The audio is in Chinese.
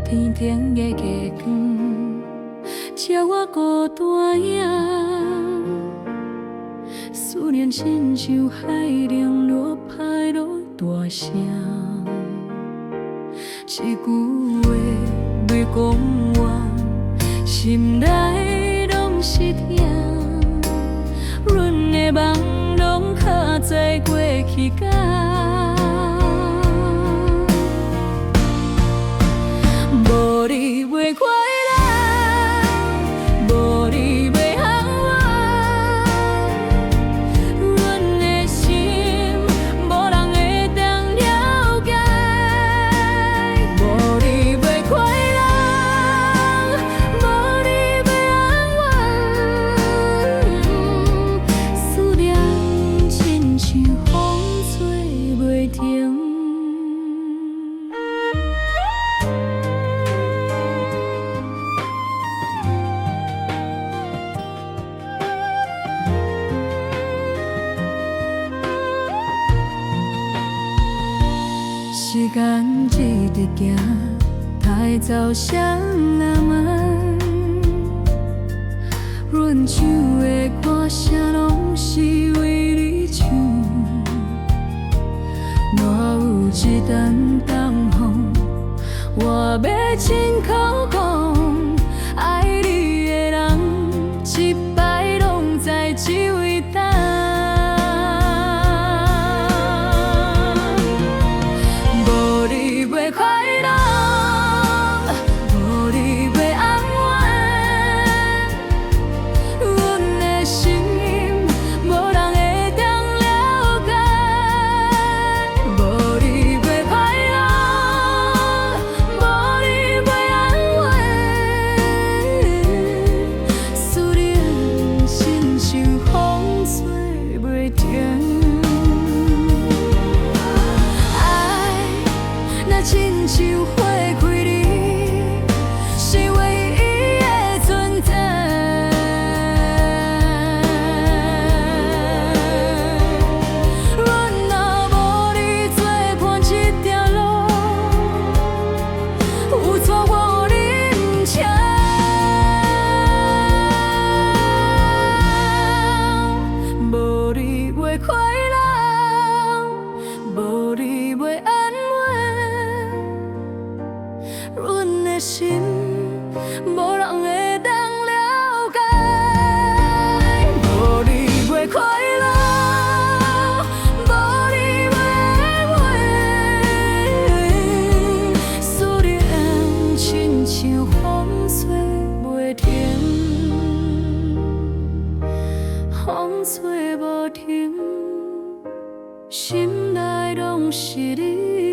天顶的月光，照我孤单影，思念亲像海浪落拍落大声，一句话未讲完，心内拢是痛。阮的梦拢卡在过去间。无你袂快乐，无你袂安稳，阮的心无人会当了解。无你袂快乐，无你袂安稳，思念亲像风吹袂停。时间一直行，带走谁人问？阮唱的歌声拢是为你唱，哪有一阵东风，我要亲口讲，爱你的人一摆拢在一位等。亲像花开你，是唯一的存在。阮若无你作伴这条路，有错我忍请。无你袂快乐，无你袂安稳。阮的心，无人会当了解。无你袂快乐，无你袂安稳，思念亲像风吹袂停，风吹无停，心内拢是你。